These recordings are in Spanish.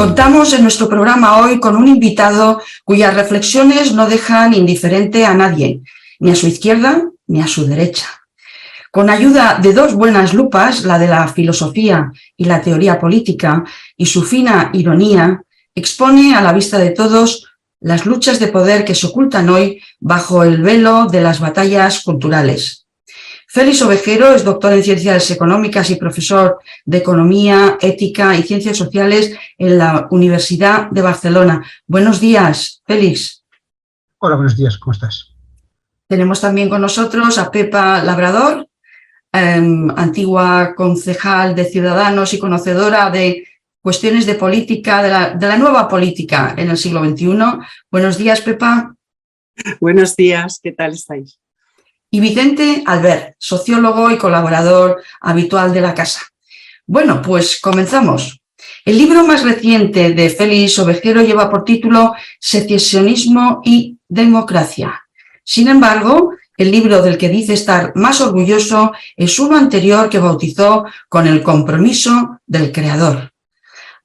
Contamos en nuestro programa hoy con un invitado cuyas reflexiones no dejan indiferente a nadie, ni a su izquierda ni a su derecha. Con ayuda de dos buenas lupas, la de la filosofía y la teoría política, y su fina ironía, expone a la vista de todos las luchas de poder que se ocultan hoy bajo el velo de las batallas culturales. Félix Ovejero es doctor en Ciencias Económicas y profesor de Economía, Ética y Ciencias Sociales en la Universidad de Barcelona. Buenos días, Félix. Hola, buenos días, ¿cómo estás? Tenemos también con nosotros a Pepa Labrador, antigua concejal de Ciudadanos y conocedora de cuestiones de política, de la nueva política en el siglo XXI. Buenos días, Pepa. Buenos días, ¿qué tal estáis? Y Vicente Albert, sociólogo y colaborador habitual de la casa. Bueno, pues comenzamos. El libro más reciente de Félix Ovejero lleva por título Secesionismo y democracia. Sin embargo, el libro del que dice estar más orgulloso es uno anterior que bautizó con el compromiso del creador.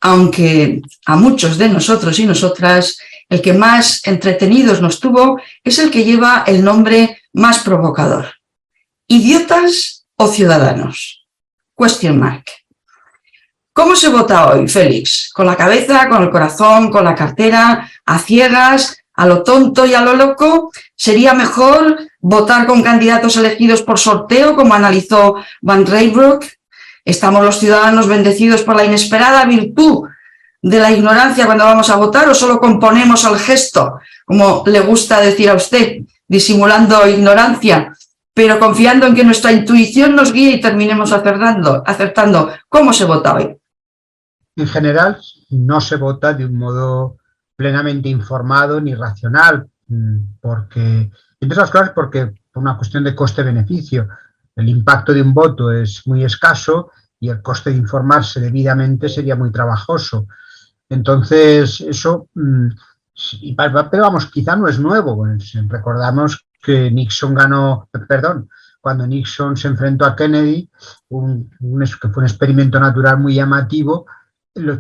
Aunque a muchos de nosotros y nosotras el que más entretenidos nos tuvo es el que lleva el nombre más provocador. ¿Idiotas o ciudadanos? Question mark. ¿Cómo se vota hoy, Félix? ¿Con la cabeza, con el corazón, con la cartera, a ciegas, a lo tonto y a lo loco? ¿Sería mejor votar con candidatos elegidos por sorteo, como analizó Van Reybrouck? ¿Estamos los ciudadanos bendecidos por la inesperada virtud de la ignorancia cuando vamos a votar o solo componemos al gesto, como le gusta decir a usted, disimulando ignorancia, pero confiando en que nuestra intuición nos guíe y terminemos acertando? ¿Cómo se vota hoy? En general, no se vota de un modo plenamente informado ni racional, porque, entre otras cosas, porque por una cuestión de coste-beneficio. El impacto de un voto es muy escaso y el coste de informarse debidamente sería muy trabajoso. Entonces, eso, pero vamos, quizá no es nuevo. Recordamos que cuando Nixon se enfrentó a Kennedy, que fue un experimento natural muy llamativo,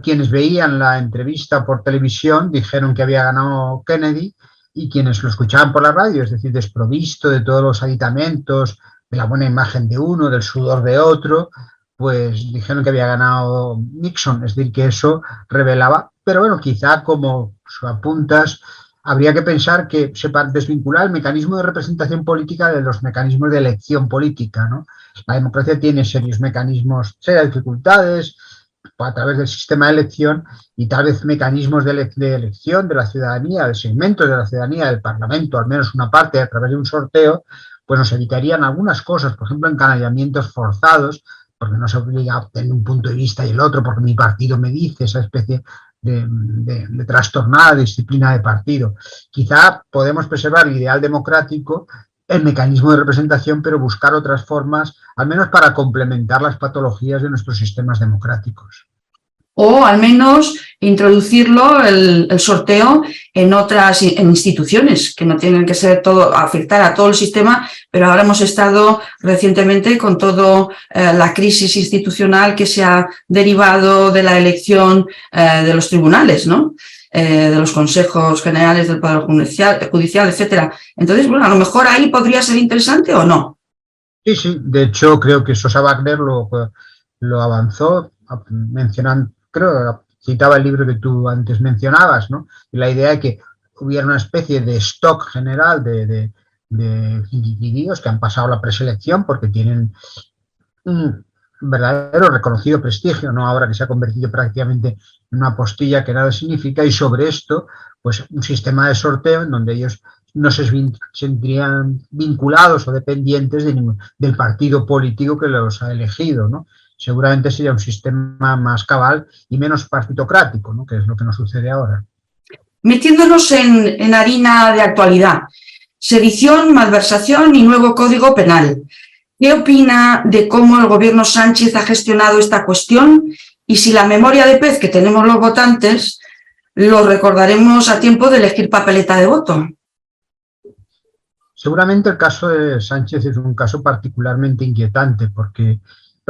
quienes veían la entrevista por televisión dijeron que había ganado Kennedy y quienes lo escuchaban por la radio, es decir, desprovisto de todos los aditamentos, de la buena imagen de uno, del sudor de otro, pues dijeron que había ganado Nixon, es decir, que eso revelaba, pero bueno, quizá como apuntas, habría que pensar que se desvincular el mecanismo de representación política de los mecanismos de elección política, ¿no? La democracia tiene serios mecanismos, serias dificultades a través del sistema de elección y tal vez mecanismos de elección de la ciudadanía, de segmentos de la ciudadanía, del Parlamento, al menos una parte a través de un sorteo, pues nos evitarían algunas cosas, por ejemplo, encanallamientos forzados, porque no se obliga a obtener un punto de vista y el otro, porque mi partido me dice, esa especie de trastornada disciplina de partido. Quizá podemos preservar el ideal democrático, el mecanismo de representación, pero buscar otras formas, al menos para complementar las patologías de nuestros sistemas democráticos. O al menos introducirlo, el sorteo, en otras instituciones, que no tienen que ser afectar a todo el sistema, pero ahora hemos estado recientemente con toda la crisis institucional que se ha derivado de la elección de los tribunales, ¿no? De los consejos generales del Poder Judicial, etcétera. Entonces, bueno, a lo mejor ahí podría ser interesante o no. Sí, de hecho creo que Sosa Wagner lo avanzó, mencionando, creo, citaba el libro que tú antes mencionabas, ¿no? Y la idea de que hubiera una especie de stock general de individuos que han pasado la preselección porque tienen un verdadero reconocido prestigio, no ahora que se ha convertido prácticamente en una postilla que nada significa, y sobre esto, pues un sistema de sorteo en donde ellos no se sentirían vinculados o dependientes del partido político que los ha elegido, ¿no? Seguramente sería un sistema más cabal y menos partitocrático, ¿no? Que es lo que nos sucede ahora. Metiéndonos en harina de actualidad, sedición, malversación y nuevo Código Penal. ¿Qué opina de cómo el gobierno Sánchez ha gestionado esta cuestión? Y si la memoria de pez que tenemos los votantes lo recordaremos a tiempo de elegir papeleta de voto. Seguramente el caso de Sánchez es un caso particularmente inquietante porque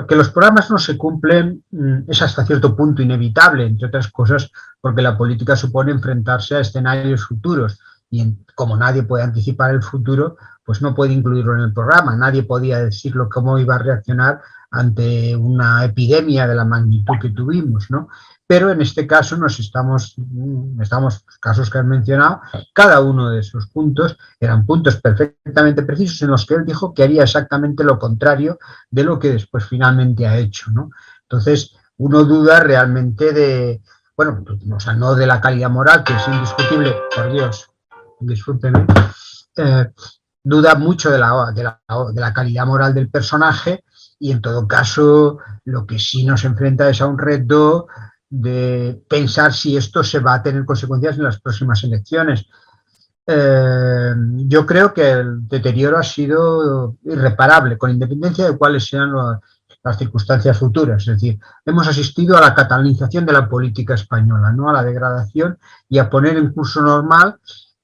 que los programas no se cumplen es hasta cierto punto inevitable, entre otras cosas porque la política supone enfrentarse a escenarios futuros y como nadie puede anticipar el futuro, pues no puede incluirlo en el programa. Nadie podía decirlo cómo iba a reaccionar ante una epidemia de la magnitud que tuvimos, ¿no? Pero en este caso casos que has mencionado, cada uno de esos puntos eran puntos perfectamente precisos en los que él dijo que haría exactamente lo contrario de lo que después finalmente ha hecho, ¿no? Entonces, uno duda realmente de, bueno, o sea, no de la calidad moral, que es indiscutible, por Dios, discúlpenme, duda mucho de la calidad moral del personaje y en todo caso lo que sí nos enfrenta es a un reto de pensar si esto se va a tener consecuencias en las próximas elecciones. Yo creo que el deterioro ha sido irreparable, con independencia de cuáles sean las circunstancias futuras. Es decir, hemos asistido a la catalanización de la política española, ¿no? A la degradación y a poner en curso normal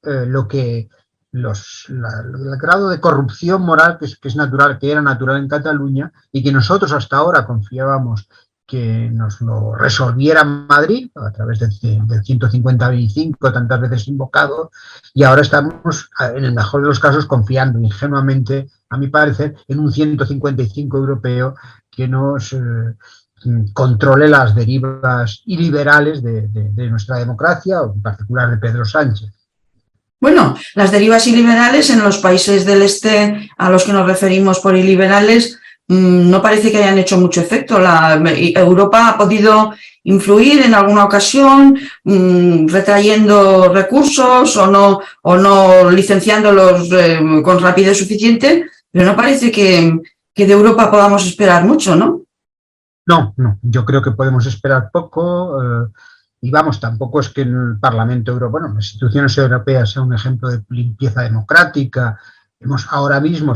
lo que el grado de corrupción moral que es natural, que era natural en Cataluña y que nosotros hasta ahora confiábamos que nos lo resolviera Madrid a través del 155 tantas veces invocado, y ahora estamos, en el mejor de los casos, confiando ingenuamente, a mi parecer, en un 155 europeo que nos controle las derivas iliberales de nuestra democracia, o en particular de Pedro Sánchez. Bueno, las derivas iliberales en los países del este a los que nos referimos por iliberales no parece que hayan hecho mucho efecto. Europa ha podido influir en alguna ocasión retrayendo recursos o no licenciándolos con rapidez suficiente, pero no parece que de Europa podamos esperar mucho, ¿no? No, yo creo que podemos esperar poco. Y vamos, tampoco es que el Parlamento Europeo, bueno, las instituciones europeas sean un ejemplo de limpieza democrática. Ahora mismo,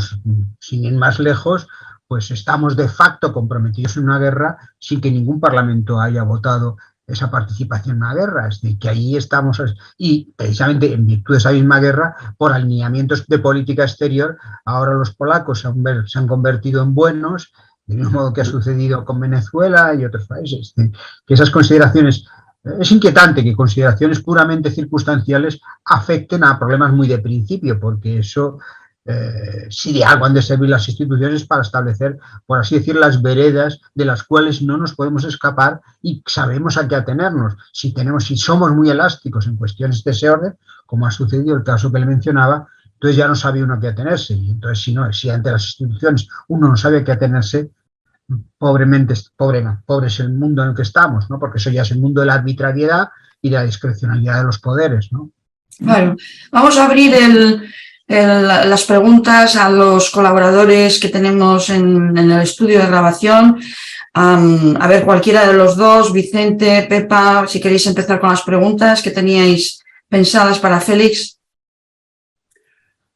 sin ir más lejos, pues estamos de facto comprometidos en una guerra sin que ningún parlamento haya votado esa participación en una guerra. Es decir, que ahí estamos, y precisamente en virtud de esa misma guerra, por alineamientos de política exterior, ahora los polacos se han convertido en buenos, del mismo modo que ha sucedido con Venezuela y otros países. Que esas consideraciones... Es inquietante que consideraciones puramente circunstanciales afecten a problemas muy de principio, porque eso, si de algo han de servir las instituciones para establecer, por así decir, las veredas de las cuales no nos podemos escapar y sabemos a qué atenernos. Si somos muy elásticos en cuestiones de ese orden, como ha sucedido el caso que le mencionaba, entonces ya no sabe uno a qué atenerse. Y entonces, si ante las instituciones uno no sabe a qué atenerse, pobre es el mundo en el que estamos, ¿no? Porque eso ya es el mundo de la arbitrariedad y de la discrecionalidad de los poderes, ¿no? Bueno, vamos a abrir las preguntas a los colaboradores que tenemos en el estudio de grabación. A ver, cualquiera de los dos, Vicente, Pepa, si queréis empezar con las preguntas que teníais pensadas para Félix.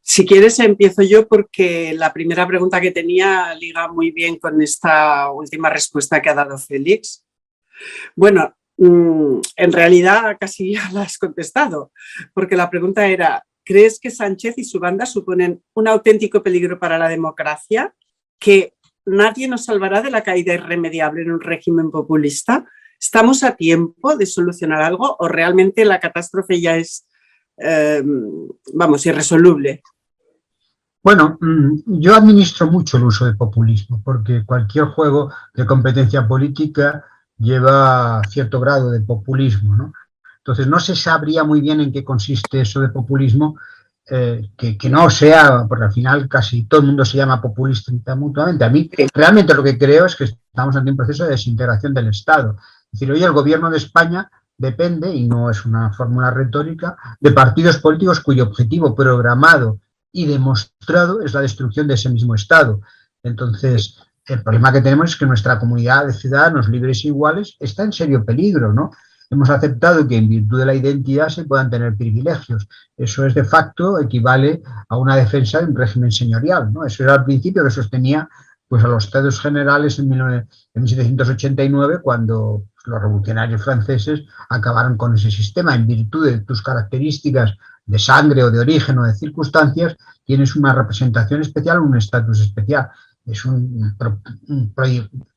Si quieres empiezo yo porque la primera pregunta que tenía liga muy bien con esta última respuesta que ha dado Félix. Bueno, en realidad casi ya la has contestado, porque la pregunta era, ¿crees que Sánchez y su banda suponen un auténtico peligro para la democracia? ¿Que nadie nos salvará de la caída irremediable en un régimen populista? ¿Estamos a tiempo de solucionar algo o realmente la catástrofe ya es, irresoluble? Bueno, yo administro mucho el uso del populismo, porque cualquier juego de competencia política lleva cierto grado de populismo, ¿no? Entonces, no se sabría muy bien en qué consiste eso de populismo, que no sea, porque al final casi todo el mundo se llama populista mutuamente. A mí, realmente lo que creo es que estamos ante un proceso de desintegración del Estado. Es decir, hoy el gobierno de España depende, y no es una fórmula retórica, de partidos políticos cuyo objetivo programado y demostrado es la destrucción de ese mismo Estado. Entonces, el problema que tenemos es que nuestra comunidad de ciudadanos libres e iguales está en serio peligro, ¿no? Hemos aceptado que en virtud de la identidad se puedan tener privilegios. Eso es de facto, equivale a una defensa de un régimen señorial, ¿no? Eso era el principio que sostenía pues, a los Estados Generales en 1789, cuando los revolucionarios franceses acabaron con ese sistema. En virtud de tus características de sangre o de origen o de circunstancias, tienes una representación especial, un estatus especial. Es un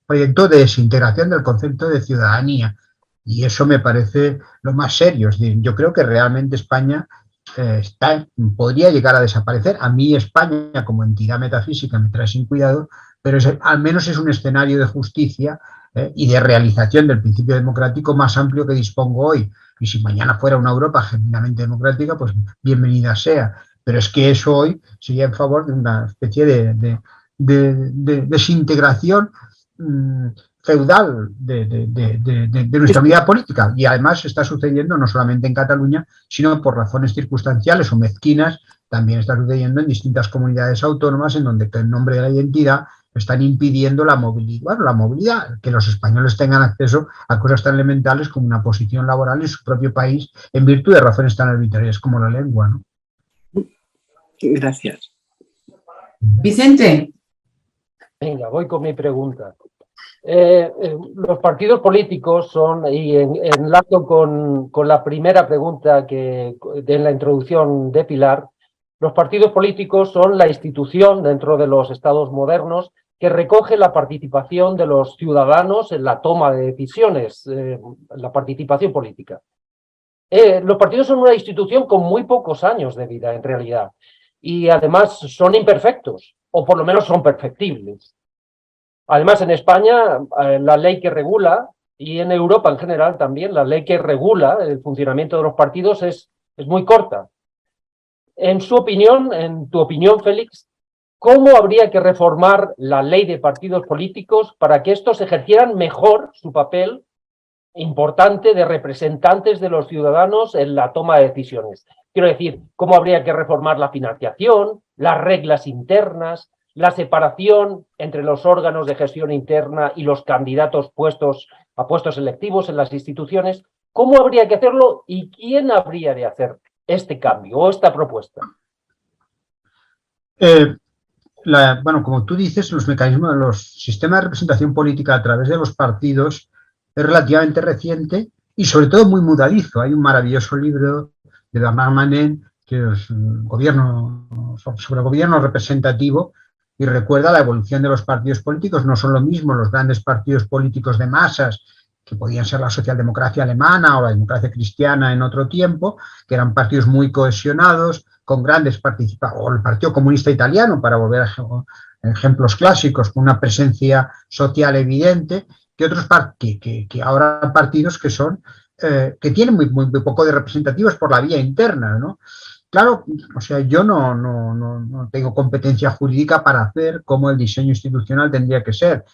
proyecto de desintegración del concepto de ciudadanía. Y eso me parece lo más serio. Es decir, yo creo que realmente España podría llegar a desaparecer. A mí España como entidad metafísica me trae sin cuidado, pero al menos es un escenario de justicia y de realización del principio democrático más amplio que dispongo hoy. Y si mañana fuera una Europa genuinamente democrática, pues bienvenida sea. Pero es que eso hoy sería en favor de una especie de desintegración feudal de nuestra vida política. Y además está sucediendo no solamente en Cataluña, sino por razones circunstanciales o mezquinas, también está sucediendo en distintas comunidades autónomas en donde en nombre de la identidad están impidiendo la movilidad, bueno, la movilidad, que los españoles tengan acceso a cosas tan elementales como una posición laboral en su propio país en virtud de razones tan arbitrarias como la lengua, ¿no? Gracias. Vicente. Venga, voy con mi pregunta. Los partidos políticos son, y enlazo con la primera pregunta que en la introducción de Pilar, los partidos políticos son la institución dentro de los estados modernos que recoge la participación de los ciudadanos en la toma de decisiones, la participación política. Los partidos son una institución con muy pocos años de vida en realidad y además son imperfectos, o por lo menos son perfectibles. Además, en España, la ley que regula, y en Europa en general también, la ley que regula el funcionamiento de los partidos es muy corta. En su opinión, en tu opinión, Félix, ¿cómo habría que reformar la ley de partidos políticos para que estos ejercieran mejor su papel importante de representantes de los ciudadanos en la toma de decisiones? Quiero decir, ¿cómo habría que reformar la financiación, las reglas internas, la separación entre los órganos de gestión interna y los candidatos a puestos electivos en las instituciones? ¿Cómo habría que hacerlo y quién habría de hacer este cambio o esta propuesta? Bueno, como tú dices, los mecanismos de los sistemas de representación política a través de los partidos es relativamente reciente y sobre todo muy mudadizo. Hay un maravilloso libro de Bernard Manet que es sobre el gobierno representativo y recuerda la evolución de los partidos políticos. No son lo mismo los grandes partidos políticos de masas que podían ser la socialdemocracia alemana o la democracia cristiana en otro tiempo, que eran partidos muy cohesionados, con grandes participaciones, o el Partido Comunista Italiano, para volver a ejemplos clásicos, con una presencia social evidente, que otros que ahora partidos que son que tienen muy poco de representativos por la vía interna, ¿no? Claro, o sea, yo no tengo competencia jurídica para hacer cómo el diseño institucional tendría que ser.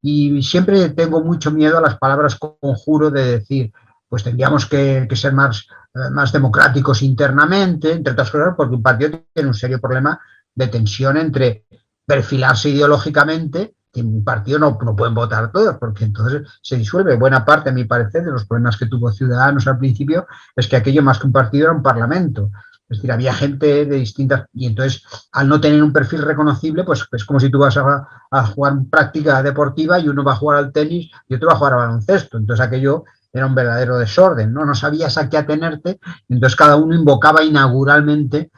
Y siempre tengo mucho miedo a las palabras conjuro de decir, pues tendríamos que ser más democráticos internamente, entre otras cosas, porque un partido tiene un serio problema de tensión entre perfilarse ideológicamente, que en un partido no pueden votar todos, porque entonces se disuelve. Buena parte, a mi parecer, de los problemas que tuvo Ciudadanos al principio es que aquello más que un partido era un parlamento. Es decir, había gente de distintas... Y entonces, al no tener un perfil reconocible, pues es como si tú vas a jugar práctica deportiva y uno va a jugar al tenis y otro va a jugar al baloncesto. Entonces, aquello era un verdadero desorden, ¿no? No sabías a qué atenerte, entonces cada uno invocaba inauguralmente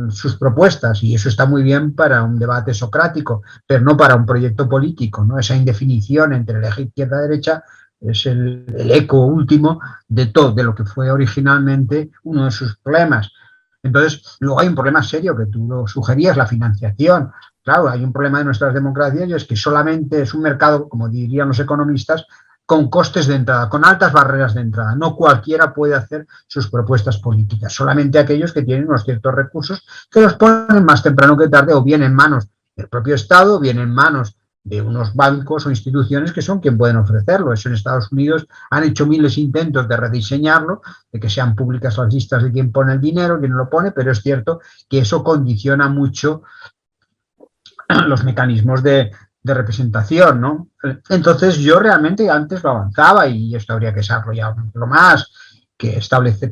sus propuestas, y eso está muy bien para un debate socrático, pero no para un proyecto político, ¿no? Esa indefinición entre la izquierda y derecha es el eco último de todo, de lo que fue originalmente uno de sus problemas. Entonces, luego hay un problema serio que tú lo sugerías, la financiación. Claro, hay un problema de nuestras democracias y es que solamente es un mercado, como dirían los economistas, con costes de entrada, con altas barreras de entrada. No cualquiera puede hacer sus propuestas políticas, solamente aquellos que tienen unos ciertos recursos que los ponen más temprano que tarde o bien en manos del propio Estado o bien en manos de unos bancos o instituciones que son quien pueden ofrecerlo. Eso en Estados Unidos han hecho miles de intentos de rediseñarlo, de que sean públicas las listas de quién pone el dinero, quién no lo pone, pero es cierto que eso condiciona mucho los mecanismos de representación, ¿no? Entonces yo realmente antes lo avanzaba y esto habría que desarrollarlo más, que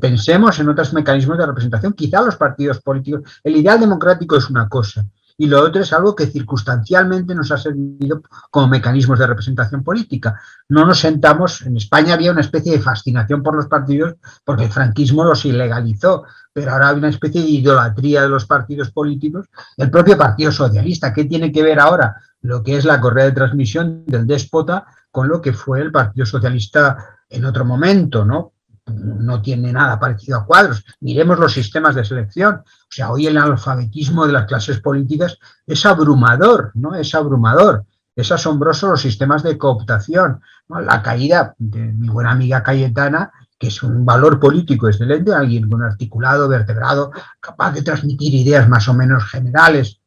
pensemos en otros mecanismos de representación, quizá los partidos políticos. El ideal democrático es una cosa y lo otro es algo que circunstancialmente nos ha servido como mecanismos de representación política. No nos sentamos, en España había una especie de fascinación por los partidos porque el franquismo los ilegalizó, pero ahora hay una especie de idolatría de los partidos políticos. El propio Partido Socialista, ¿qué tiene que ver ahora lo que es la correa de transmisión del déspota con lo que fue el Partido Socialista en otro momento, ¿no? No tiene nada parecido a Cuadros. Miremos los sistemas de selección. O sea, hoy el analfabetismo de las clases políticas es abrumador, ¿no? Es abrumador. Es asombroso los sistemas de cooptación, ¿no? La caída de mi buena amiga Cayetana, que es un valor político excelente, alguien con articulado, vertebrado, capaz de transmitir ideas más o menos generales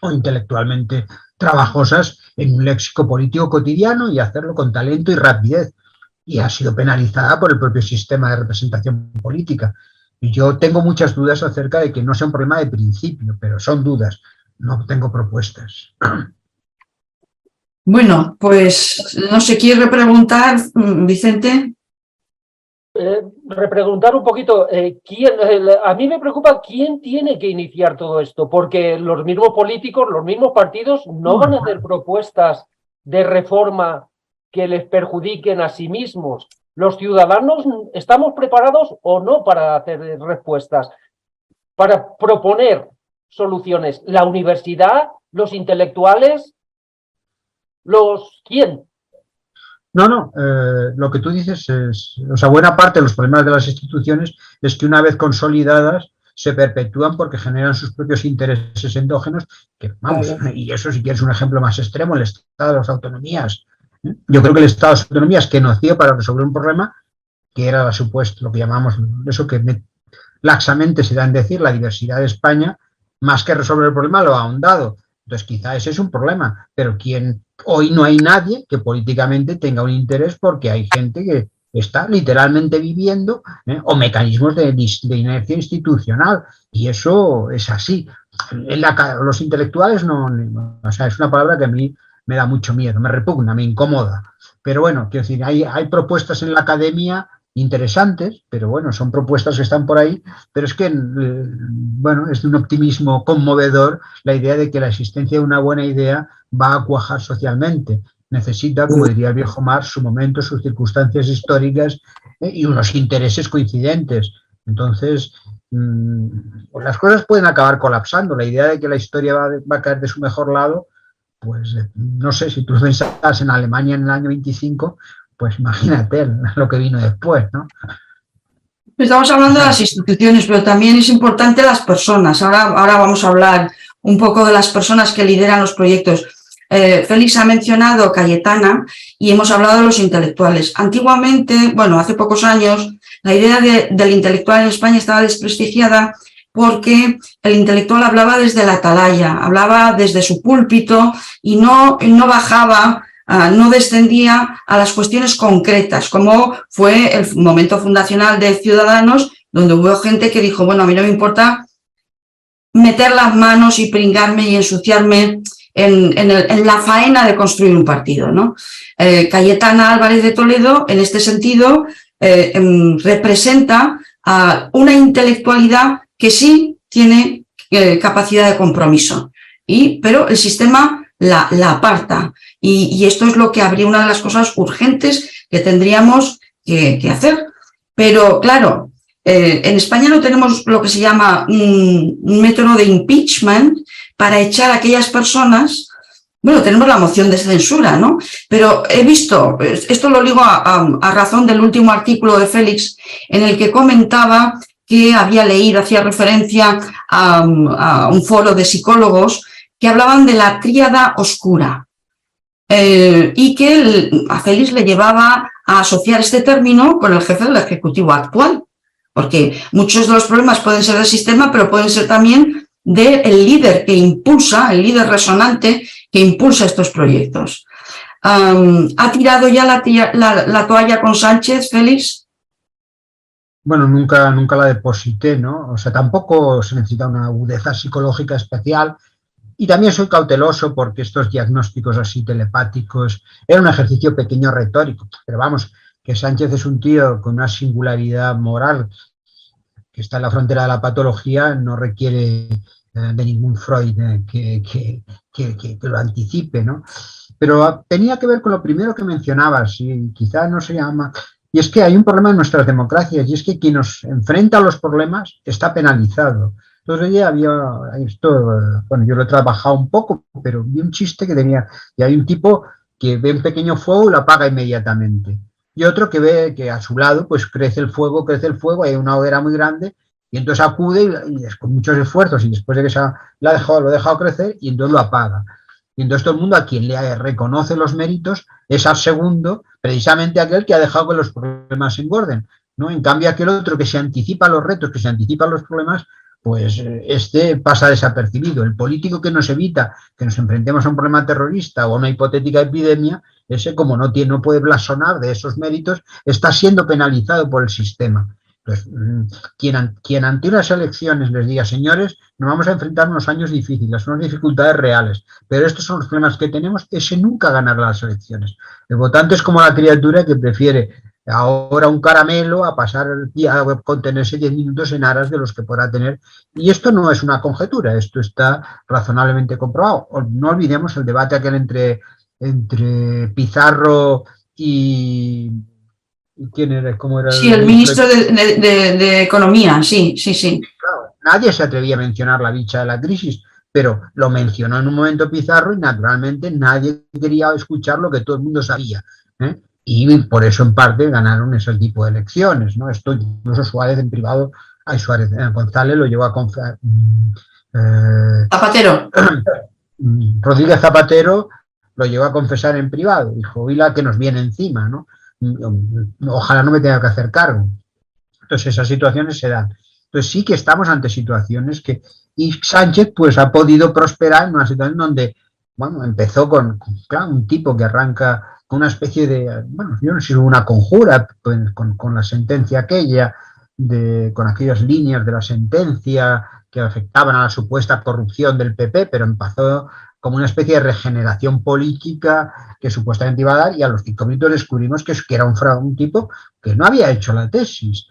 o intelectualmente trabajosas en un léxico político cotidiano y hacerlo con talento y rapidez. Y ha sido penalizada por el propio sistema de representación política. Y yo tengo muchas dudas acerca de que no sea un problema de principio, pero son dudas, no tengo propuestas. Bueno, pues no sé, ¿quiere repreguntar, Vicente? Repreguntar un poquito, a mí me preocupa quién tiene que iniciar todo esto, porque los mismos políticos, los mismos partidos no van a hacer propuestas de reforma que les perjudiquen a sí mismos. Los ciudadanos estamos preparados o no para hacer respuestas, para proponer soluciones. La universidad, los intelectuales, ¿quién? No, lo que tú dices es, o sea, buena parte de los problemas de las instituciones es que una vez consolidadas se perpetúan porque generan sus propios intereses endógenos, que vamos, y eso si quieres un ejemplo más extremo, el Estado de las autonomías. Yo creo que el Estado de las autonomías que nació para resolver un problema que era lo que llamamos, eso que laxamente se da en decir, la diversidad de España, más que resolver el problema lo ha ahondado. Entonces quizá ese es un problema, pero hoy no hay nadie que políticamente tenga un interés porque hay gente que está literalmente viviendo o mecanismos de inercia institucional y eso es así. Los intelectuales no, o sea, es una palabra que a mí me da mucho miedo, me repugna, me incomoda. Pero bueno, quiero decir, hay propuestas en la academia interesantes, pero bueno, son propuestas que están por ahí, pero es que, bueno, es de un optimismo conmovedor la idea de que la existencia de una buena idea va a cuajar socialmente. Necesita, como diría el viejo Marx, su momento, sus circunstancias históricas y unos intereses coincidentes. Entonces, pues las cosas pueden acabar colapsando. La idea de que la historia va a caer de su mejor lado, pues no sé, si tú pensabas en Alemania en el año 25, pues imagínate lo que vino después, ¿no? Estamos hablando de las instituciones, pero también es importante las personas. Ahora vamos a hablar un poco de las personas que lideran los proyectos. Félix ha mencionado Cayetana y hemos hablado de los intelectuales. Antiguamente, bueno, hace pocos años, la idea del intelectual en España estaba desprestigiada porque el intelectual hablaba desde la atalaya, hablaba desde su púlpito y no bajaba, no descendía a las cuestiones concretas, como fue el momento fundacional de Ciudadanos, donde hubo gente que dijo, bueno, a mí no me importa meter las manos y pringarme y ensuciarme en la faena de construir un partido, ¿no? Cayetana Álvarez de Toledo, en este sentido, representa a una intelectualidad que sí tiene capacidad de compromiso, pero el sistema la aparta. Y esto es lo que habría una de las cosas urgentes que tendríamos que hacer. Pero, claro, en España no tenemos lo que se llama un método de impeachment para echar a aquellas personas. Bueno, tenemos la moción de censura, ¿no? Pero he visto, esto lo ligo a razón del último artículo de Félix, en el que comentaba que había leído, hacía referencia a un foro de psicólogos que hablaban de la tríada oscura y que a Félix le llevaba a asociar este término con el jefe del Ejecutivo actual, porque muchos de los problemas pueden ser del sistema, pero pueden ser también del líder que impulsa, el líder resonante que impulsa estos proyectos. ¿Ha tirado ya la toalla con Sánchez, Félix? Bueno, nunca la deposité, ¿no? O sea, tampoco se necesita una agudeza psicológica especial. Y también soy cauteloso porque estos diagnósticos así telepáticos era un ejercicio pequeño retórico. Pero vamos, que Sánchez es un tío con una singularidad moral que está en la frontera de la patología, no requiere de ningún Freud que lo anticipe, ¿no? Pero tenía que ver con lo primero que mencionabas y quizá no se llama... Y es que hay un problema en nuestras democracias y es que quien nos enfrenta a los problemas está penalizado. Entonces ella había esto, bueno, yo lo he trabajado un poco, pero vi un chiste que tenía, y hay un tipo que ve un pequeño fuego y lo apaga inmediatamente. Y otro que ve que a su lado pues crece el fuego, hay una hoguera muy grande, y entonces acude y con muchos esfuerzos, y después de que lo ha dejado crecer, y entonces lo apaga. Y entonces todo el mundo a quien le reconoce los méritos es al segundo, precisamente aquel que ha dejado que los problemas se engorden, ¿no? En cambio, aquel otro que se anticipa a los retos, que se anticipa a los problemas, pues este pasa desapercibido. El político que nos evita que nos enfrentemos a un problema terrorista o a una hipotética epidemia, ese como no puede blasonar de esos méritos, está siendo penalizado por el sistema. Entonces, quien ante unas elecciones les diga, señores, nos vamos a enfrentar a unos años difíciles, unas dificultades reales, pero estos son los problemas que tenemos, ese nunca ganará las elecciones. El votante es como la criatura que prefiere ahora un caramelo a pasar el día a contenerse 10 minutos en aras de los que podrá tener. Y esto no es una conjetura, esto está razonablemente comprobado. No olvidemos el debate aquel entre Pizarro y... ¿Quién era? ¿Cómo era? Sí, el ministro de Economía, sí. Claro, nadie se atrevía a mencionar la dicha de la crisis, pero lo mencionó en un momento Pizarro y naturalmente nadie quería escuchar lo que todo el mundo sabía, ¿eh? Y por eso en parte ganaron ese tipo de elecciones, ¿no? Esto incluso Suárez en privado, González lo llevó a confesar. Zapatero. Rodríguez Zapatero lo llevó a confesar en privado, dijo, y la que nos viene encima, ¿no? Ojalá no me tenga que hacer cargo. Entonces esas situaciones se dan. Entonces sí que estamos ante situaciones que... Y Sánchez pues ha podido prosperar en una situación donde, bueno, empezó con claro, un tipo que arranca con una especie de, bueno, yo no sé si hubo una conjura pues, con la sentencia aquella, con aquellas líneas de la sentencia que afectaban a la supuesta corrupción del PP, pero empezó como una especie de regeneración política que supuestamente iba a dar, y a los 5 minutos descubrimos que era un tipo que no había hecho la tesis.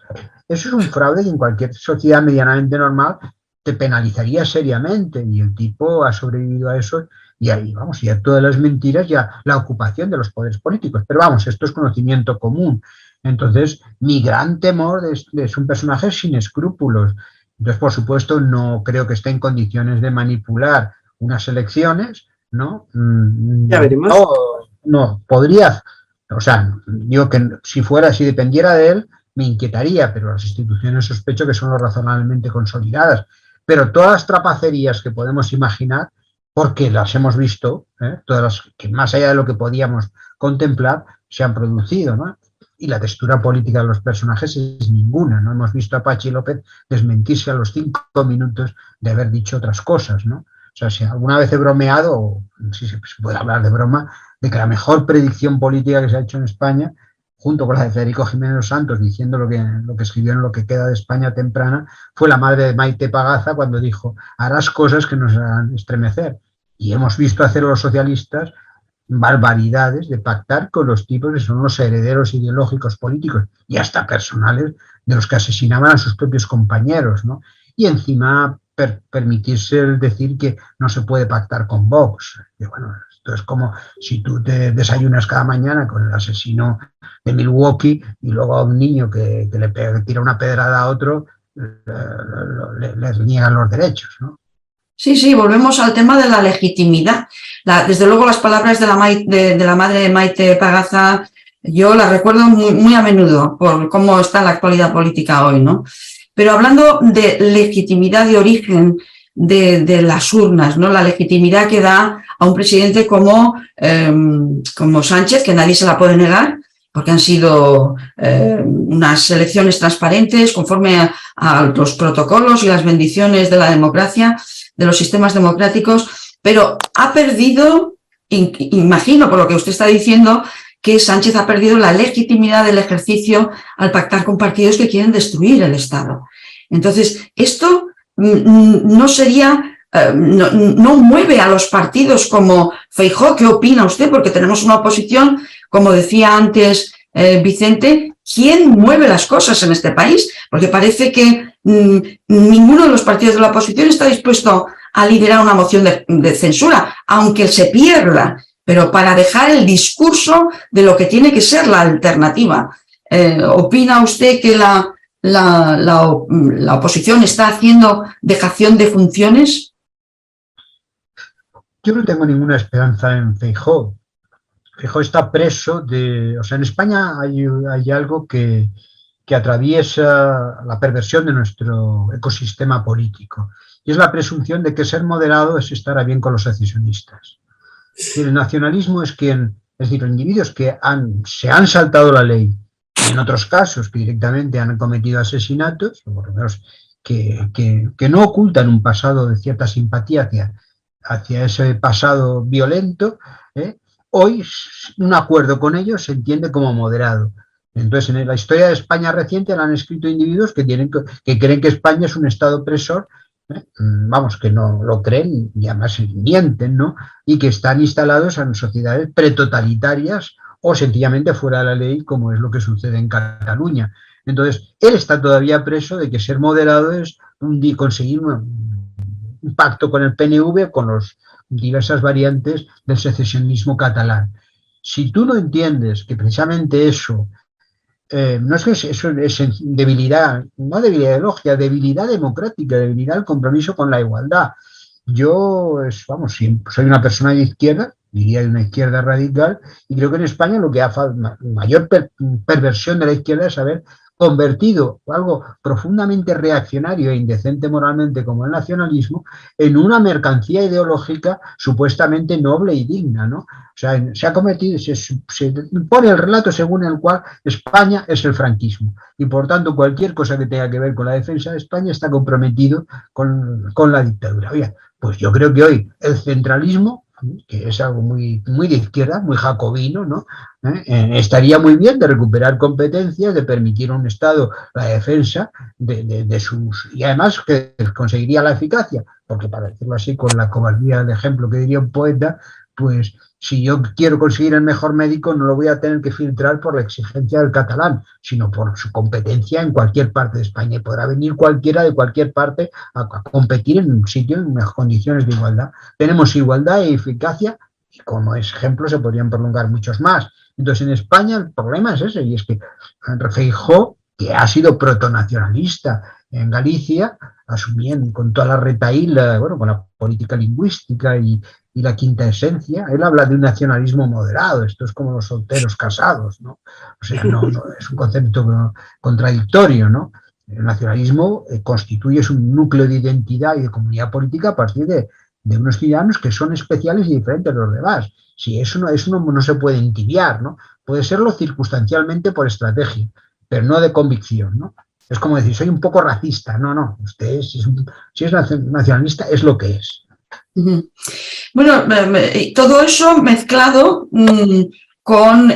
Eso es un fraude que en cualquier sociedad medianamente normal te penalizaría seriamente, y el tipo ha sobrevivido a eso, y ahí vamos, y a todas las mentiras, ya la ocupación de los poderes políticos. Pero vamos, esto es conocimiento común. Entonces, mi gran temor es un personaje sin escrúpulos. Entonces, por supuesto, no creo que esté en condiciones de manipular unas elecciones, ¿no? Ya veremos. No, podría, o sea, digo que si dependiera de él, me inquietaría, pero las instituciones sospecho que son lo razonablemente consolidadas. Pero todas las trapacerías que podemos imaginar, porque las hemos visto, todas las que más allá de lo que podíamos contemplar, se han producido, ¿no? Y la textura política de los personajes es ninguna, ¿no? Hemos visto a Pachi López desmentirse a los 5 minutos de haber dicho otras cosas, ¿no? O sea, si alguna vez he bromeado, o si se puede hablar de broma, de que la mejor predicción política que se ha hecho en España, junto con la de Federico Jiménez Los Santos, diciendo lo que escribió en Lo que queda de España temprana, fue la madre de Maite Pagaza cuando dijo, harás cosas que nos harán estremecer. Y hemos visto hacer a los socialistas barbaridades de pactar con los tipos que son los herederos ideológicos políticos y hasta personales de los que asesinaban a sus propios compañeros, ¿no? Y encima permitirse decir que no se puede pactar con Vox. Y bueno, esto es como si tú te desayunas cada mañana con el asesino de Milwaukee y luego a un niño que tira una pedrada a otro le niegan los derechos, ¿no? Sí, volvemos al tema de la legitimidad. Desde luego las palabras de la madre de Maite Pagaza yo las recuerdo muy a menudo por cómo está la actualidad política hoy, ¿no? Pero hablando de legitimidad de origen de las urnas, ¿no? La legitimidad que da a un presidente como Sánchez, que nadie se la puede negar, porque han sido unas elecciones transparentes conforme a los protocolos y las bendiciones de la democracia, de los sistemas democráticos, pero ha perdido, imagino por lo que usted está diciendo, que Sánchez ha perdido la legitimidad del ejercicio al pactar con partidos que quieren destruir el Estado. Entonces, esto no sería, no mueve a los partidos como Feijóo. ¿Qué opina usted? Porque tenemos una oposición, como decía antes Vicente, ¿quién mueve las cosas en este país? Porque parece que ninguno de los partidos de la oposición está dispuesto a liderar una moción de censura, aunque se pierda, pero para dejar el discurso de lo que tiene que ser la alternativa. ¿Opina usted que la oposición está haciendo dejación de funciones? Yo no tengo ninguna esperanza en Feijóo. Feijóo está preso de... O sea, en España hay algo que atraviesa la perversión de nuestro ecosistema político, y es la presunción de que ser moderado es estar a bien con los secesionistas. El nacionalismo es decir, los individuos que se han saltado la ley, y en otros casos que directamente han cometido asesinatos, o por lo menos que no ocultan un pasado de cierta simpatía hacia ese pasado violento, hoy un acuerdo con ellos se entiende como moderado. Entonces, en la historia de España reciente la han escrito individuos que creen que España es un Estado opresor, vamos, que no lo creen y además mienten, ¿no? Y que están instalados en sociedades pretotalitarias o sencillamente fuera de la ley, como es lo que sucede en Cataluña. Entonces, él está todavía preso de que ser moderado es conseguir un pacto con el PNV, con las diversas variantes del secesionismo catalán. Si tú no entiendes que precisamente eso, no es que eso es debilidad, no debilidad ideológica, debilidad democrática, debilidad del compromiso con la igualdad. Yo, vamos, soy una persona de izquierda, diría de una izquierda radical, y creo que en España lo que ha mayor perversión de la izquierda es haber convertido algo profundamente reaccionario e indecente moralmente como el nacionalismo en una mercancía ideológica supuestamente noble y digna, ¿no? O sea, se ha convertido, se pone el relato según el cual España es el franquismo, y por tanto cualquier cosa que tenga que ver con la defensa de España está comprometido con la dictadura. Oye, pues yo creo que hoy el centralismo, que es algo muy, muy de izquierda, muy jacobino, ¿no? Estaría muy bien de recuperar competencias, de permitir a un Estado la defensa de sus... Y además que conseguiría la eficacia, porque para decirlo así, con la cobardía del ejemplo que diría un poeta, pues si yo quiero conseguir el mejor médico no lo voy a tener que filtrar por la exigencia del catalán, sino por su competencia en cualquier parte de España. Y podrá venir cualquiera de cualquier parte a competir en un sitio en unas condiciones de igualdad. Tenemos igualdad e eficacia, y como ejemplo se podrían prolongar muchos más. Entonces, en España el problema es ese, y es que Feijóo, que ha sido protonacionalista en Galicia, asumiendo con toda la retahíla, bueno, con la política lingüística y la quinta esencia, él habla de un nacionalismo moderado, esto es como los solteros casados, ¿no? O sea, no es un concepto contradictorio, ¿no? El nacionalismo constituye un núcleo de identidad y de comunidad política a partir de unos ciudadanos que son especiales y diferentes de los demás. Si eso no se puede entibiar, ¿no? Puede serlo circunstancialmente por estrategia, pero no de convicción, ¿no? Es como decir, soy un poco racista. No, usted si es nacionalista es lo que es. Bueno, todo eso mezclado con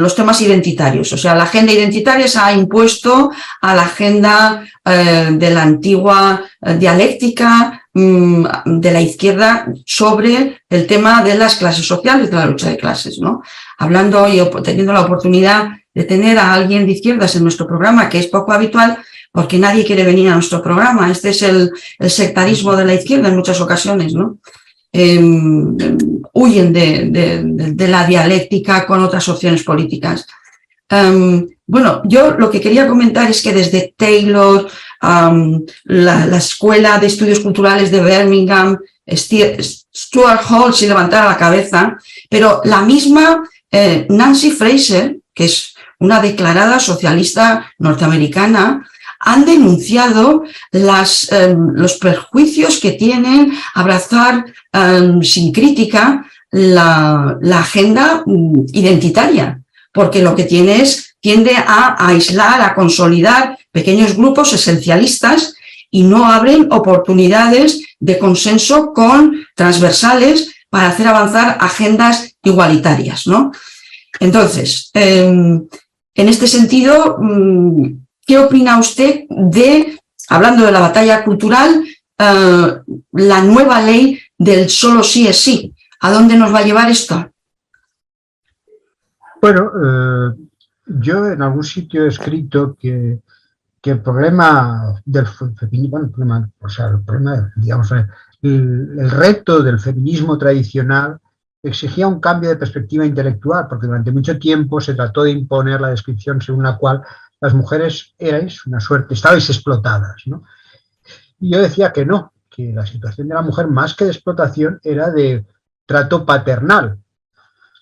los temas identitarios. O sea, la agenda identitaria se ha impuesto a la agenda de la antigua dialéctica de la izquierda sobre el tema de las clases sociales, de la lucha de clases, ¿no? Hablando y teniendo la oportunidad de tener a alguien de izquierdas en nuestro programa, que es poco habitual, porque nadie quiere venir a nuestro programa. Este es el sectarismo de la izquierda en muchas ocasiones, ¿no? Huyen de la dialéctica con otras opciones políticas. Bueno, yo lo que quería comentar es que desde Taylor, la Escuela de Estudios Culturales de Birmingham, Stuart Hall, sin levantar la cabeza, pero la misma Nancy Fraser, que es una declarada socialista norteamericana, han denunciado los perjuicios que tienen abrazar sin crítica la agenda identitaria, porque lo que tiende a aislar, a consolidar pequeños grupos esencialistas y no abren oportunidades de consenso transversales para hacer avanzar agendas igualitarias, ¿no? Entonces, en este sentido, ¿qué opina usted hablando de la batalla cultural, la nueva ley del solo sí es sí? ¿A dónde nos va a llevar esto? Bueno, yo en algún sitio he escrito que el problema del feminismo, digamos, el reto del feminismo tradicional exigía un cambio de perspectiva intelectual, porque durante mucho tiempo se trató de imponer la descripción según la cual las mujeres estabais explotadas, ¿no? Y yo decía que no, que la situación de la mujer, más que de explotación, era de trato paternal.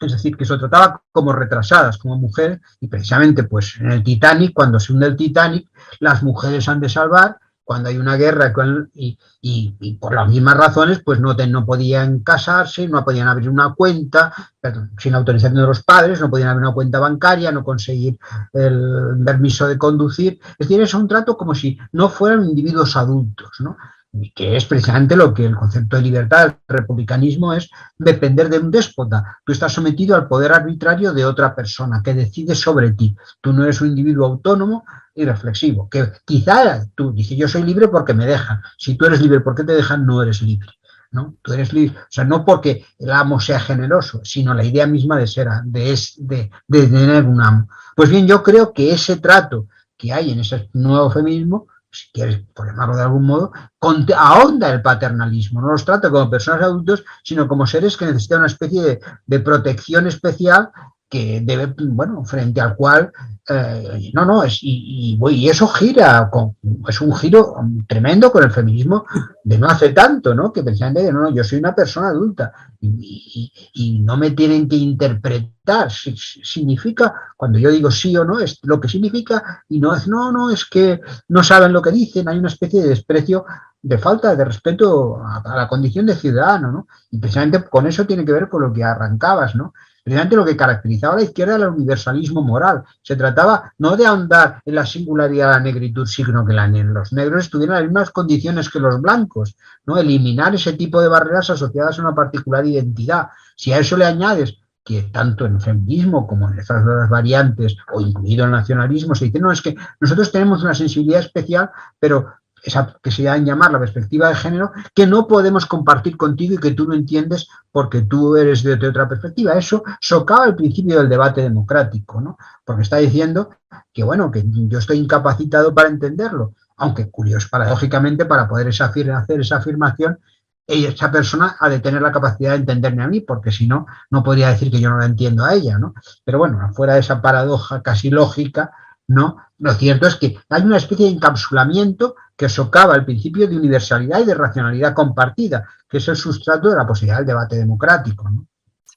es decir, que se trataba como retrasadas, como mujeres, y precisamente pues en el Titanic, cuando se hunde el Titanic, las mujeres han de salvar, cuando hay una guerra y por las mismas razones, pues no podían casarse, no podían abrir una cuenta, sin autorización de los padres, no podían abrir una cuenta bancaria, no conseguir el permiso de conducir. Es decir, es un trato como si no fueran individuos adultos, ¿no? Y que es precisamente lo que el concepto de libertad, el republicanismo, es depender de un déspota. Tú estás sometido al poder arbitrario de otra persona que decide sobre ti. Tú no eres un individuo autónomo y reflexivo, que quizá tú dices, yo soy libre porque me dejan. Si tú eres libre porque te dejan, no eres libre, ¿no? Tú eres libre, o sea, no porque el amo sea generoso, sino la idea misma de ser, de tener un amo. Pues bien, yo creo que ese trato que hay en ese nuevo feminismo, si quieres por llamarlo de algún modo, ahonda el paternalismo, no los trata como personas adultos, sino como seres que necesitan una especie de protección especial que debe, bueno, frente al cual, y eso gira, es un giro tremendo con el feminismo de no hace tanto, ¿no? Que precisamente, no, yo soy una persona adulta y no me tienen que interpretar, significa, cuando yo digo sí o no, es lo que significa, y no es que no saben lo que dicen, hay una especie de desprecio, de falta de respeto a la condición de ciudadano, ¿no? Y precisamente con eso tiene que ver con lo que arrancabas, ¿no? Precisamente lo que caracterizaba a la izquierda era el universalismo moral. Se trataba no de ahondar en la singularidad de la negritud, sino que los negros estuvieran en las mismas condiciones que los blancos, ¿no? Eliminar ese tipo de barreras asociadas a una particular identidad. Si a eso le añades que tanto en el feminismo como en estas otras variantes, o incluido el nacionalismo, se dice, no, es que nosotros tenemos una sensibilidad especial, pero esa que se da en llamar la perspectiva de género, que no podemos compartir contigo y que tú no entiendes porque tú eres de otra perspectiva. Eso socava el principio del debate democrático, ¿no? Porque está diciendo que, bueno, que yo estoy incapacitado para entenderlo, aunque curioso, paradójicamente, para poder hacer esa afirmación, esa persona ha de tener la capacidad de entenderme a mí, porque si no, no podría decir que yo no la entiendo a ella, ¿no? Pero bueno, fuera de esa paradoja casi lógica, ¿no? Lo cierto es que hay una especie de encapsulamiento que socava el principio de universalidad y de racionalidad compartida, que es el sustrato de la posibilidad del debate democrático, ¿no?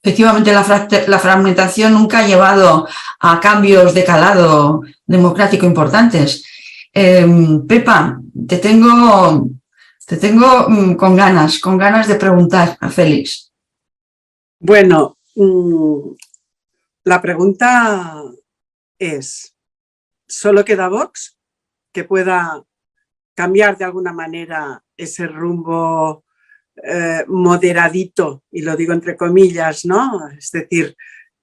Efectivamente, la fragmentación nunca ha llevado a cambios de calado democrático importantes. Pepa, te tengo con ganas de preguntar a Félix. Bueno, la pregunta es, ¿solo queda Vox que pueda cambiar de alguna manera ese rumbo moderadito, y lo digo entre comillas, ¿no? Es decir,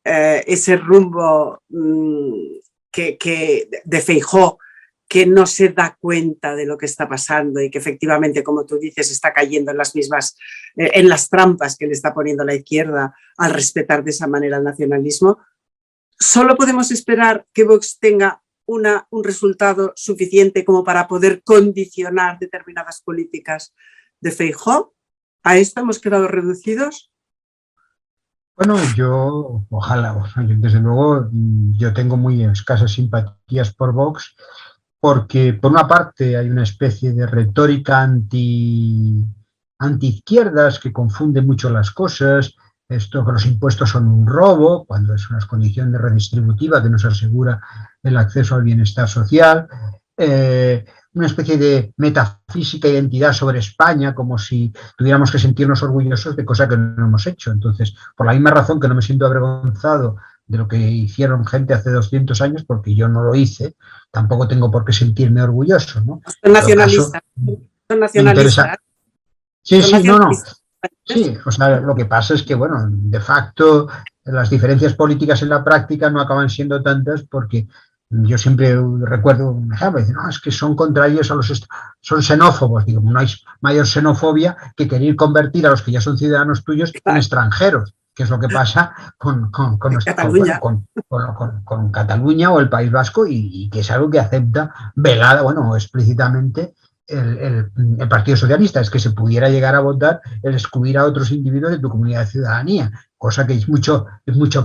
ese rumbo de Feijóo, que no se da cuenta de lo que está pasando y que efectivamente, como tú dices, está cayendo en las mismas, en las trampas que le está poniendo la izquierda al respetar de esa manera el nacionalismo? ¿Solo podemos esperar que Vox tenga un resultado suficiente como para poder condicionar determinadas políticas de Feijóo? ¿A esto hemos quedado reducidos? Bueno, ojalá, desde luego, yo tengo muy escasas simpatías por Vox, porque por una parte hay una especie de retórica anti-izquierdas que confunde mucho las cosas, esto que los impuestos son un robo, cuando es una condición de redistributiva que nos asegura el acceso al bienestar social, una especie de metafísica identidad sobre España, como si tuviéramos que sentirnos orgullosos de cosas que no hemos hecho. Entonces, por la misma razón que no me siento avergonzado de lo que hicieron gente hace 200 años, porque yo no lo hice, tampoco tengo por qué sentirme orgulloso, ¿no? Son nacionalistas. Son nacionalistas. Sí, sí, no. Sí, o sea, lo que pasa es que, bueno, de facto, las diferencias políticas en la práctica no acaban siendo tantas porque yo siempre recuerdo un ejemplo, dicen, no, es que son contrarios a son xenófobos. Digo, no hay mayor xenofobia que querer convertir a los que ya son ciudadanos tuyos en extranjeros, que es lo que pasa con Cataluña o el País Vasco y que es algo que acepta velada, bueno, explícitamente el Partido Socialista, es que se pudiera llegar a votar el excluir a otros individuos de tu comunidad de ciudadanía, cosa que es mucho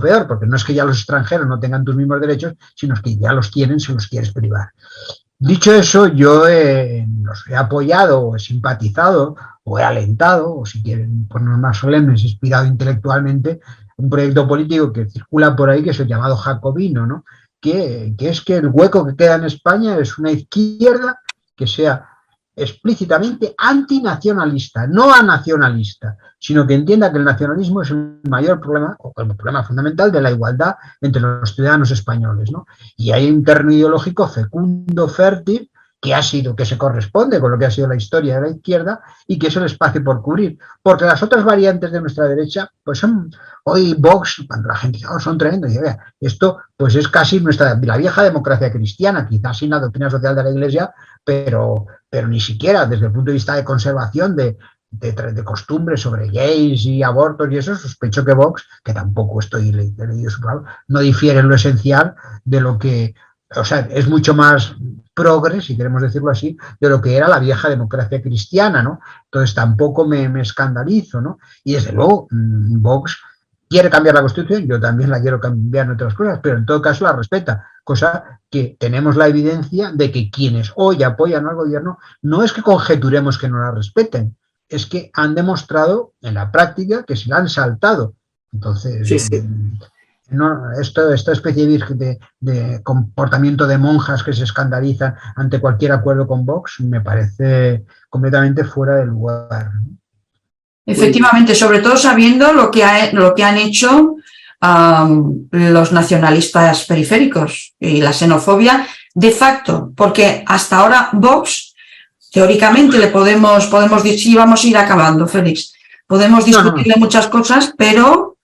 peor, porque no es que ya los extranjeros no tengan tus mismos derechos, sino que ya los tienen si los quieres privar. Dicho eso, yo los he apoyado o he simpatizado o he alentado, o si quieren ponernos más solemnes, inspirado intelectualmente, un proyecto político que circula por ahí que es el llamado jacobino, ¿no? Que es que el hueco que queda en España es una izquierda que sea explícitamente antinacionalista, no anacionalista, sino que entienda que el nacionalismo es el mayor problema, o el problema fundamental de la igualdad entre los ciudadanos españoles, ¿no? Y hay un terreno ideológico fecundo, fértil, que se corresponde con lo que ha sido la historia de la izquierda y que es el espacio por cubrir. Porque las otras variantes de nuestra derecha, pues son, hoy Vox, cuando la gente dice, oh, son tremendos, y dice, vea, esto pues es casi la vieja democracia cristiana, quizás sin la doctrina social de la Iglesia, pero ni siquiera desde el punto de vista de conservación de costumbres sobre gays y abortos y eso, sospecho que Vox, que tampoco estoy leído su palabra, no difiere en lo esencial de lo que, o sea, es mucho más progres, si queremos decirlo así, de lo que era la vieja democracia cristiana, ¿no? Entonces tampoco me escandalizo, ¿no? Y desde luego, Vox quiere cambiar la Constitución, yo también la quiero cambiar en otras cosas, pero en todo caso la respeta, cosa que tenemos la evidencia de que quienes hoy apoyan al gobierno no es que conjeturemos que no la respeten, es que han demostrado en la práctica que se la han saltado. Entonces, sí. No, esta especie de comportamiento de monjas que se escandalizan ante cualquier acuerdo con Vox me parece completamente fuera de lugar. Efectivamente, sobre todo sabiendo lo que han hecho los nacionalistas periféricos y la xenofobia de facto, porque hasta ahora Vox, teóricamente le podemos decir, sí, vamos a ir acabando, Félix, podemos discutirle muchas cosas, pero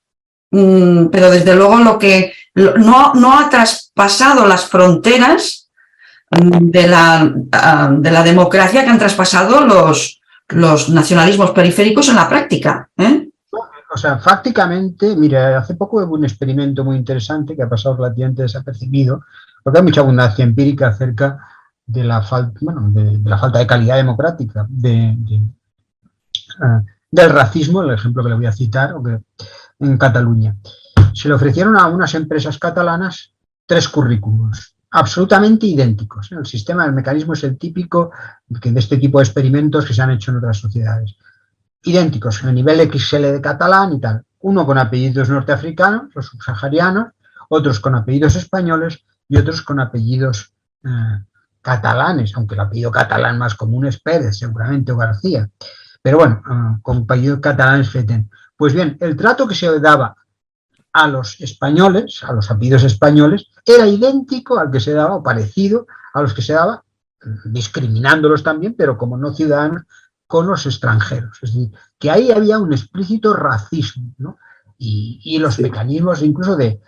desde luego no ha traspasado las fronteras de la democracia que han traspasado los nacionalismos periféricos en la práctica, ¿eh? O sea, fácticamente, mira, hace poco hubo un experimento muy interesante que ha pasado relativamente desapercibido, porque hay mucha abundancia empírica acerca de la falta, de la falta de calidad democrática, del racismo, el ejemplo que le voy a citar, en Cataluña. Se le ofrecieron a unas empresas catalanas 3 currículums absolutamente idénticos. El sistema, el mecanismo es el típico de este tipo de experimentos que se han hecho en otras sociedades. Idénticos, en el nivel XL de catalán y tal. Uno con apellidos norteafricanos, los subsaharianos, otros con apellidos españoles y otros con apellidos catalanes, aunque el apellido catalán más común es Pérez, seguramente, o García. Pero bueno, con apellidos catalanes feten. Pues bien, el trato que se daba a los españoles, a los apellidos españoles, era idéntico al que se daba, o parecido a los que se daba, discriminándolos también, pero como no ciudadanos, con los extranjeros. Es decir, que ahí había un explícito racismo, ¿no? Y los mecanismos incluso de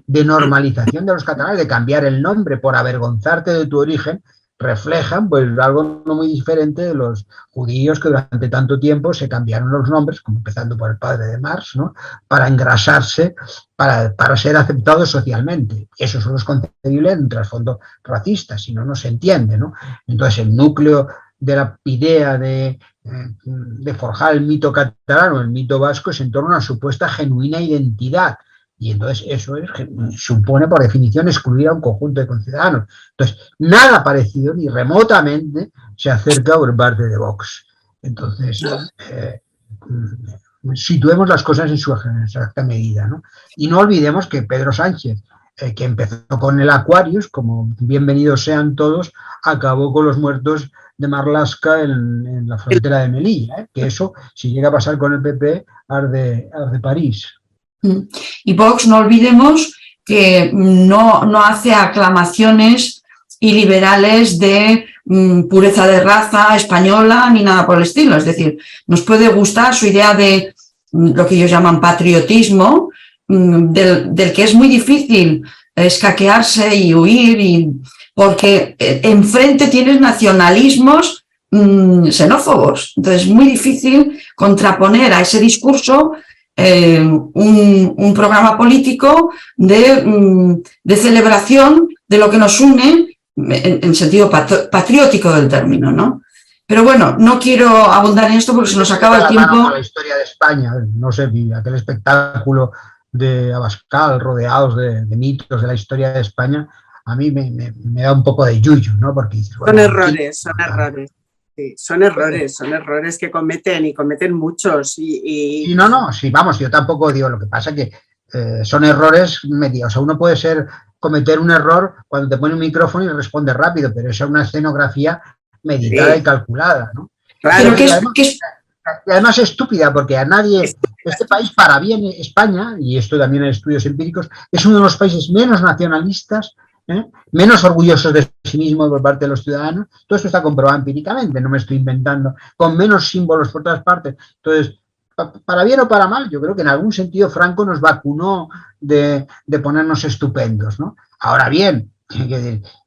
normalización de los catalanes, de cambiar el nombre por avergonzarte de tu origen, reflejan pues algo no muy diferente de los judíos que durante tanto tiempo se cambiaron los nombres, como empezando por el padre de Marx, ¿no? Para engrasarse, para ser aceptados socialmente. Eso solo es concebible en un trasfondo racista, si no, no se entiende, ¿no? Entonces el núcleo de la idea de forjar el mito catalán o el mito vasco es en torno a una supuesta genuina identidad. Y entonces eso supone, por definición, excluir a un conjunto de conciudadanos. Entonces, nada parecido ni remotamente se acerca por parte de Vox. Entonces, situemos las cosas en su exacta medida, ¿no? Y no olvidemos que Pedro Sánchez, que empezó con el Aquarius, como bienvenidos sean todos, acabó con los muertos de Marlaska en la frontera de Melilla, ¿eh? Que eso, si llega a pasar con el PP, arde París. Y Vox, no olvidemos que no hace aclamaciones iliberales de pureza de raza española ni nada por el estilo. Es decir, nos puede gustar su idea de lo que ellos llaman patriotismo, del que es muy difícil escaquearse y huir, porque enfrente tienes nacionalismos xenófobos. Entonces es muy difícil contraponer a ese discurso un programa político de celebración de lo que nos une en sentido patriótico del término, ¿no? Pero bueno, no quiero abundar en esto porque se nos acaba el tiempo. La historia de España, no sé, aquel espectáculo de Abascal rodeados de mitos de la historia de España, a mí me da un poco de yuyu, ¿no? Porque dices, bueno, son errores. Sí, son errores que cometen y cometen muchos. Sí, no, sí, vamos, yo tampoco digo, lo que pasa que son errores medios, o sea, uno puede cometer un error cuando te pone un micrófono y responde rápido, pero eso es una escenografía meditada y calculada, ¿no? Claro, Y además es estúpida, porque a nadie, este país, para bien España, y esto también en estudios empíricos, es uno de los países menos nacionalistas, menos orgullosos de sí mismo por parte de los ciudadanos. Todo esto está comprobado empíricamente, no me estoy inventando, con menos símbolos por todas partes. Entonces, para bien o para mal, yo creo que en algún sentido Franco nos vacunó de ponernos estupendos, ¿no? Ahora bien,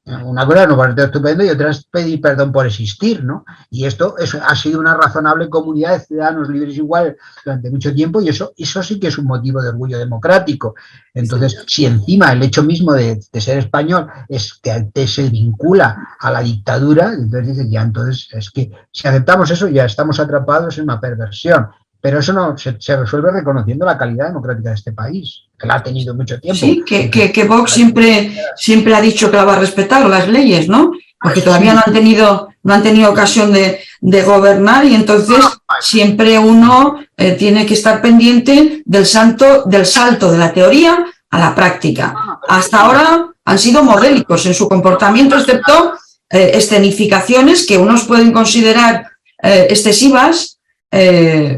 una cosa es no ponerte estupendo y otra es pedir perdón por existir, ¿no? Y esto ha sido una razonable comunidad de ciudadanos libres iguales durante mucho tiempo, y eso sí que es un motivo de orgullo democrático. Entonces, si encima el hecho mismo de ser español es que te se vincula a la dictadura, entonces dicen, ya, entonces es que si aceptamos eso ya estamos atrapados en una perversión. Pero eso no se resuelve reconociendo la calidad democrática de este país, que la ha tenido mucho tiempo. Sí, que Vox siempre ha dicho que la va a respetar, las leyes, ¿no? Porque todavía no han tenido ocasión de gobernar, y entonces siempre uno tiene que estar pendiente del salto de la teoría a la práctica. Hasta ahora han sido modélicos en su comportamiento, excepto escenificaciones que unos pueden considerar excesivas,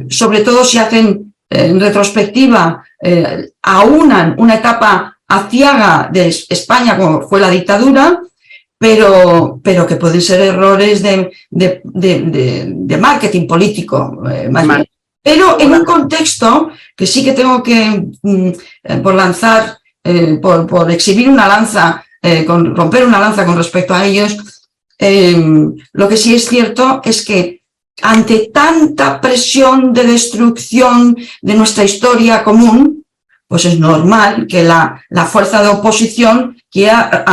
sobre todo si hacen en retrospectiva, aunan una etapa aciaga de España como fue la dictadura, pero que pueden ser errores de marketing político, más bien. Pero en un contexto que sí que tengo que, por exhibir una lanza, romper una lanza con respecto a ellos, lo que sí es cierto es que ante tanta presión de destrucción de nuestra historia común, pues es normal que la fuerza de oposición quiera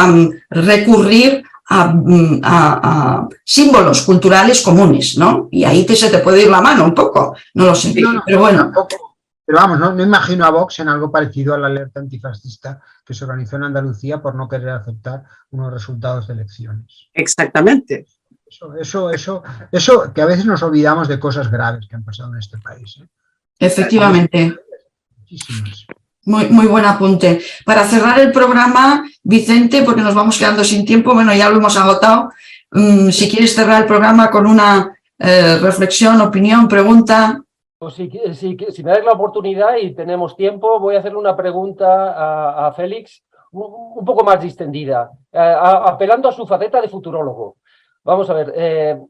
recurrir a símbolos culturales comunes, ¿no? Y ahí se te puede ir la mano un poco, no lo sé, pero bueno. Pero vamos, no imagino a Vox en algo parecido a la alerta antifascista que se organizó en Andalucía por no querer aceptar unos resultados de elecciones. Exactamente. Eso, que a veces nos olvidamos de cosas graves que han pasado en este país. Efectivamente. Muchísimas. Muy buen apunte. Para cerrar el programa, Vicente, porque nos vamos quedando sin tiempo, bueno, ya lo hemos agotado, si quieres cerrar el programa con una reflexión, opinión, pregunta. Pues si me das la oportunidad y tenemos tiempo, voy a hacerle una pregunta a Félix, un poco más distendida, apelando a su faceta de futurólogo. Vamos a ver,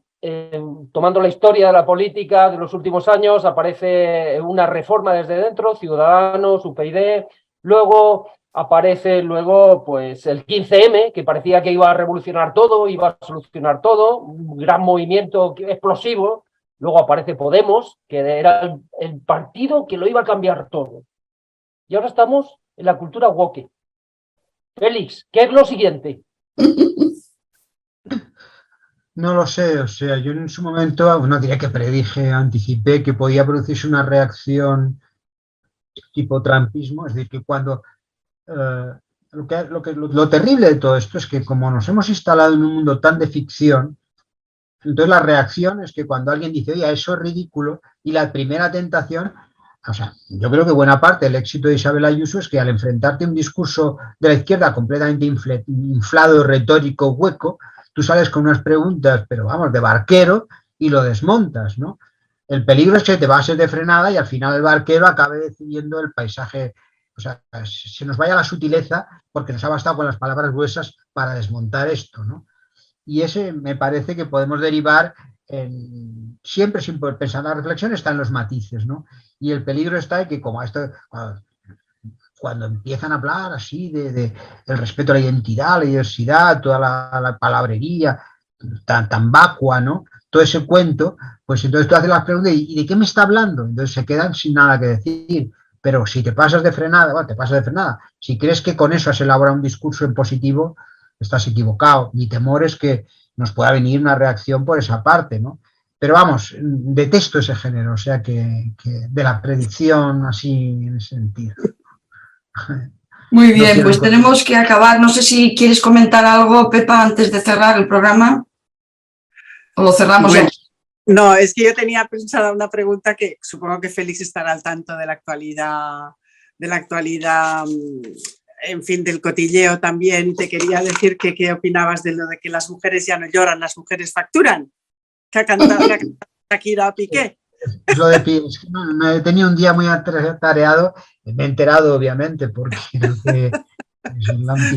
tomando la historia de la política de los últimos años, aparece una reforma desde dentro, Ciudadanos, UPyD, luego aparece pues el 15M, que parecía que iba a revolucionar todo, iba a solucionar todo, un gran movimiento explosivo, luego aparece Podemos, que era el partido que lo iba a cambiar todo. Y ahora estamos en la cultura woke. Félix, ¿qué es lo siguiente? No lo sé, o sea, yo en su momento, no diría que anticipé que podía producirse una reacción tipo trumpismo, es decir, que cuando lo terrible de todo esto es que como nos hemos instalado en un mundo tan de ficción, entonces la reacción es que cuando alguien dice, oye, eso es ridículo, y la primera tentación, o sea, yo creo que buena parte del éxito de Isabel Ayuso es que al enfrentarte a un discurso de la izquierda completamente inflado, retórico, hueco, tú sales con unas preguntas, pero vamos, de barquero, y lo desmontas, ¿no? El peligro es que te bases de frenada y al final el barquero acabe decidiendo el paisaje, o sea, se nos vaya la sutileza porque nos ha bastado con las palabras gruesas para desmontar esto, ¿no? Y ese me parece que podemos derivar siempre sin pensar en la reflexión, está en los matices, ¿no? Y el peligro está en que como esto... Cuando empiezan a hablar así de el respeto a la identidad, la diversidad, toda la palabrería tan vacua, ¿no? Todo ese cuento, pues entonces tú haces las preguntas ¿y de qué me está hablando? Entonces se quedan sin nada que decir. Pero si te pasas de frenada, bueno, te pasas de frenada. Si crees que con eso has elaborado un discurso en positivo, estás equivocado. Mi temor es que nos pueda venir una reacción por esa parte, ¿no? Pero vamos, detesto ese género, o sea que de la predicción así en ese sentido. Muy bien, pues tenemos que acabar. No sé si quieres comentar algo, Pepa, antes de cerrar el programa. ¿O lo cerramos? Bueno, No, es que yo tenía pensada una pregunta que supongo que Félix estará al tanto de la actualidad, en fin, del cotilleo también. Te quería decir que qué opinabas de lo de que las mujeres ya no lloran, las mujeres facturan, que ha cantado Shakira Piqué. Lo de es que no, he tenido un día muy atareado, me he enterado obviamente porque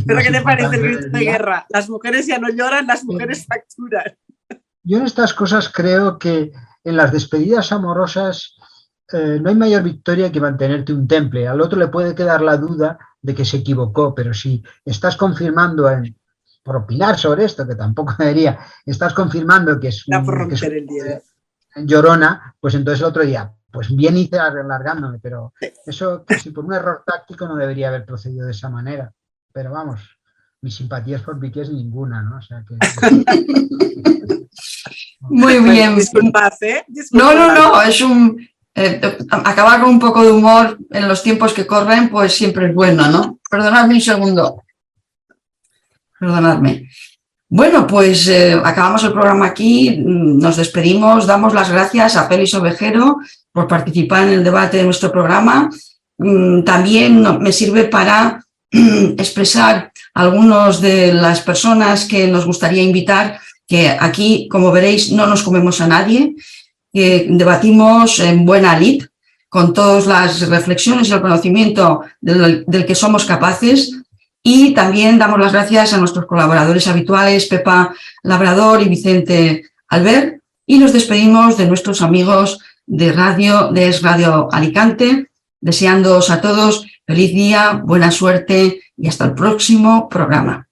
¿Pero qué te parece el grito de guerra? Las mujeres ya no lloran, las mujeres facturan. Yo en estas cosas creo que en las despedidas amorosas no hay mayor victoria que mantenerte un temple. Al otro le puede quedar la duda de que se equivocó, pero si estás confirmando, por opinar sobre esto, que tampoco debería, estás confirmando que es llorona, pues entonces el otro día, pues bien hice alargándome, pero eso casi por un error táctico no debería haber procedido de esa manera. Pero vamos, mis simpatías por Piqué es ninguna, ¿no? O sea que... Muy bien. Disculpad, Disculpad. No, es un... acabar con un poco de humor en los tiempos que corren, pues siempre es bueno, ¿no? Perdonadme un segundo. Perdonadme. Bueno, pues acabamos el programa aquí, nos despedimos, damos las gracias a Félix Ovejero por participar en el debate de nuestro programa. También me sirve para expresar algunas de las personas que nos gustaría invitar, que aquí, como veréis, no nos comemos a nadie, que debatimos en buena lid, con todas las reflexiones y el conocimiento del que somos capaces. Y también damos las gracias a nuestros colaboradores habituales, Pepa Labrador y Vicente Albert, y nos despedimos de nuestros amigos de Es Radio Alicante, deseándoos a todos feliz día, buena suerte y hasta el próximo programa.